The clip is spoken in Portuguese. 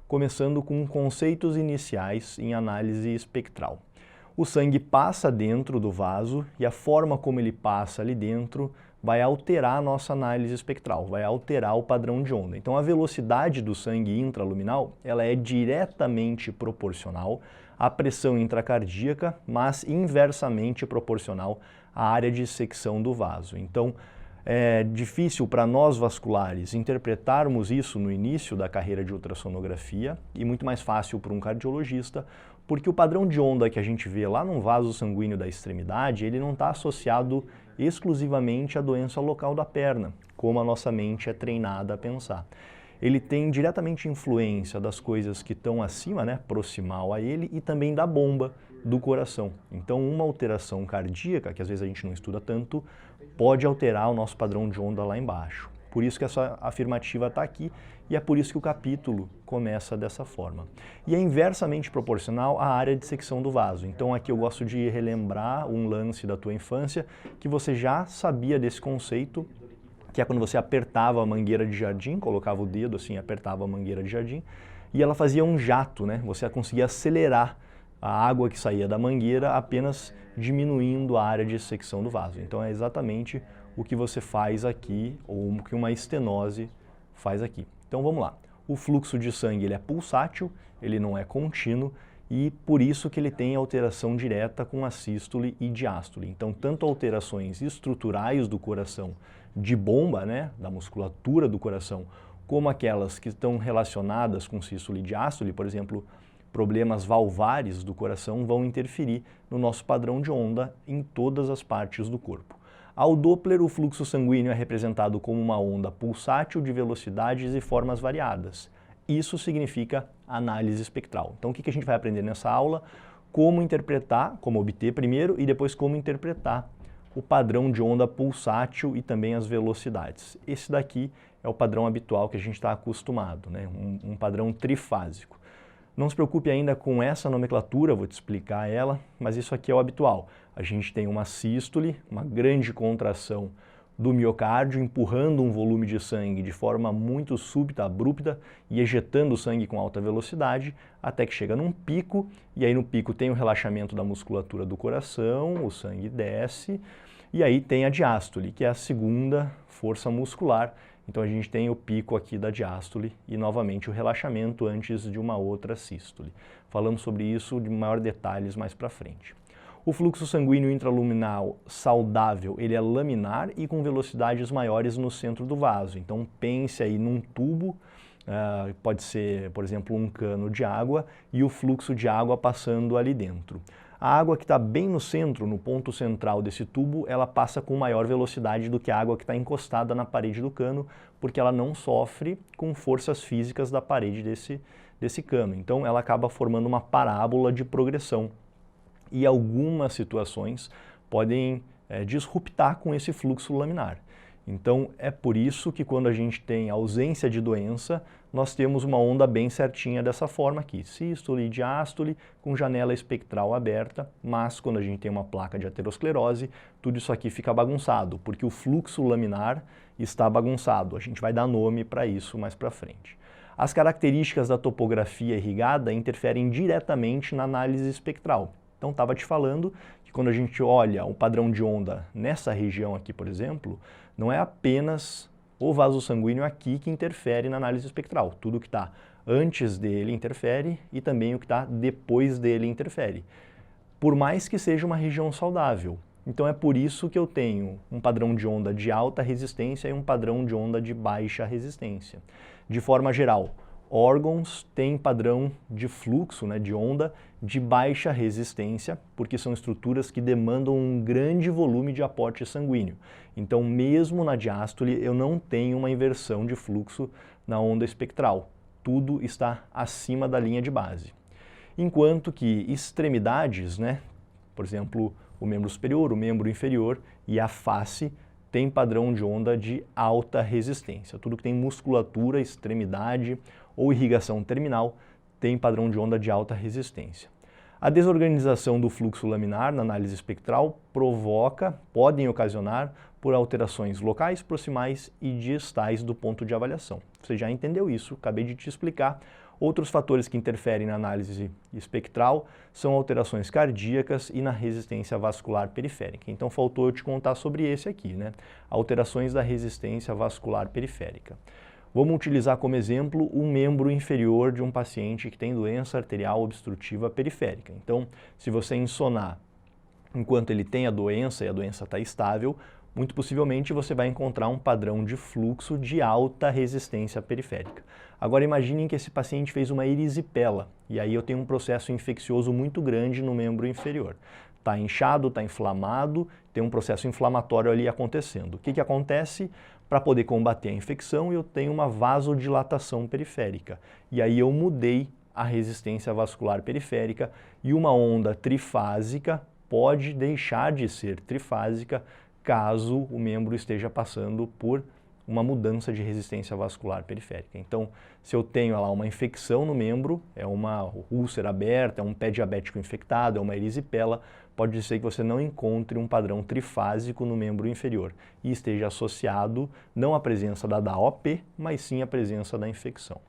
começando com conceitos iniciais em análise espectral. O sangue passa dentro do vaso e a forma como ele passa ali dentro vai alterar a nossa análise espectral, vai alterar o padrão de onda. Então a velocidade do sangue intraluminal ela é diretamente proporcional à pressão intracardíaca, mas inversamente proporcional à área de secção do vaso. Então é difícil para nós vasculares interpretarmos isso no início da carreira de ultrassonografia e muito mais fácil para um cardiologista, porque o padrão de onda que a gente vê lá no vaso sanguíneo da extremidade, ele não está associado exclusivamente à doença local da perna, como a nossa mente é treinada a pensar. Ele tem diretamente influência das coisas que estão acima, né, proximal a ele, e também da bomba do coração. Então uma alteração cardíaca, que às vezes a gente não estuda tanto, pode alterar o nosso padrão de onda lá embaixo. Por isso que essa afirmativa está aqui e é por isso que o capítulo começa dessa forma. E é inversamente proporcional à área de secção do vaso. Então aqui eu gosto de relembrar um lance da tua infância que você já sabia desse conceito, que é quando você apertava a mangueira de jardim, colocava o dedo assim, apertava a mangueira de jardim e ela fazia um jato, né? Você conseguia acelerar a água que saía da mangueira apenas diminuindo a área de secção do vaso. Então é exatamente o que você faz aqui, ou o que uma estenose faz aqui. Então vamos lá. O fluxo de sangue ele é pulsátil, ele não é contínuo, e por isso que ele tem alteração direta com a sístole e diástole. Então tanto alterações estruturais do coração, de bomba, né, da musculatura do coração, como aquelas que estão relacionadas com sístole e diástole, por exemplo, problemas valvares do coração vão interferir no nosso padrão de onda em todas as partes do corpo. Ao Doppler, o fluxo sanguíneo é representado como uma onda pulsátil de velocidades e formas variadas. Isso significa análise espectral. Então o que a gente vai aprender nessa aula? Como interpretar, como obter primeiro e depois como interpretar o padrão de onda pulsátil e também as velocidades. Esse daqui é o padrão habitual que a gente está acostumado, né? Um padrão trifásico. Não se preocupe ainda com essa nomenclatura, vou te explicar ela, mas isso aqui é o habitual. A gente tem uma sístole, uma grande contração do miocárdio, empurrando um volume de sangue de forma muito súbita, abrupta, e ejetando o sangue com alta velocidade, até que chega num pico, e aí no pico tem o relaxamento da musculatura do coração, o sangue desce, e aí tem a diástole, que é a segunda força muscular. Então a gente tem o pico aqui da diástole e novamente o relaxamento antes de uma outra sístole. Falamos sobre isso de maior detalhes mais para frente. O fluxo sanguíneo intraluminal saudável, ele é laminar e com velocidades maiores no centro do vaso. Então pense aí num tubo, pode ser, por exemplo, um cano de água e o fluxo de água passando ali dentro. A água que está bem no centro, no ponto central desse tubo, ela passa com maior velocidade do que a água que está encostada na parede do cano, porque ela não sofre com forças físicas da parede desse cano. Então ela acaba formando uma parábola de progressão. E algumas situações podem disruptar com esse fluxo laminar. Então é por isso que quando a gente tem ausência de doença, nós temos uma onda bem certinha dessa forma aqui, sístole e diástole com janela espectral aberta, mas quando a gente tem uma placa de aterosclerose, tudo isso aqui fica bagunçado, porque o fluxo laminar está bagunçado. A gente vai dar nome para isso mais para frente. As características da topografia irrigada interferem diretamente na análise espectral. Então estava te falando que quando a gente olha o padrão de onda nessa região aqui, por exemplo, não é apenas o vaso sanguíneo aqui que interfere na análise espectral. Tudo que está antes dele interfere e também o que está depois dele interfere. Por mais que seja uma região saudável. Então é por isso que eu tenho um padrão de onda de alta resistência e um padrão de onda de baixa resistência. De forma geral, órgãos têm padrão de fluxo, né, de onda de baixa resistência, porque são estruturas que demandam um grande volume de aporte sanguíneo. Então, mesmo na diástole, eu não tenho uma inversão de fluxo na onda espectral. Tudo está acima da linha de base. Enquanto que extremidades, né, por exemplo, o membro superior, o membro inferior e a face, tem padrão de onda de alta resistência. Tudo que tem musculatura, extremidade ou irrigação terminal tem padrão de onda de alta resistência. A desorganização do fluxo laminar na análise espectral podem ocasionar por alterações locais, proximais e distais do ponto de avaliação. Você já entendeu isso, acabei de te explicar. Outros fatores que interferem na análise espectral são alterações cardíacas e na resistência vascular periférica. Então faltou eu te contar sobre esse aqui, né? Alterações da resistência vascular periférica. Vamos utilizar como exemplo o membro inferior de um paciente que tem doença arterial obstrutiva periférica. Então, se você insonar enquanto ele tem a doença e a doença está estável, muito possivelmente você vai encontrar um padrão de fluxo de alta resistência periférica. Agora imaginem que esse paciente fez uma erisipela, e aí eu tenho um processo infeccioso muito grande no membro inferior. Está inchado, está inflamado, tem um processo inflamatório ali acontecendo. O que acontece? Para poder combater a infecção, eu tenho uma vasodilatação periférica. E aí eu mudei a resistência vascular periférica e uma onda trifásica pode deixar de ser trifásica caso o membro esteja passando por uma mudança de resistência vascular periférica. Então, se eu tenho lá uma infecção no membro, é uma úlcera aberta, é um pé diabético infectado, é uma erisipela, pode ser que você não encontre um padrão trifásico no membro inferior e esteja associado não à presença da DAOP, mas sim à presença da infecção.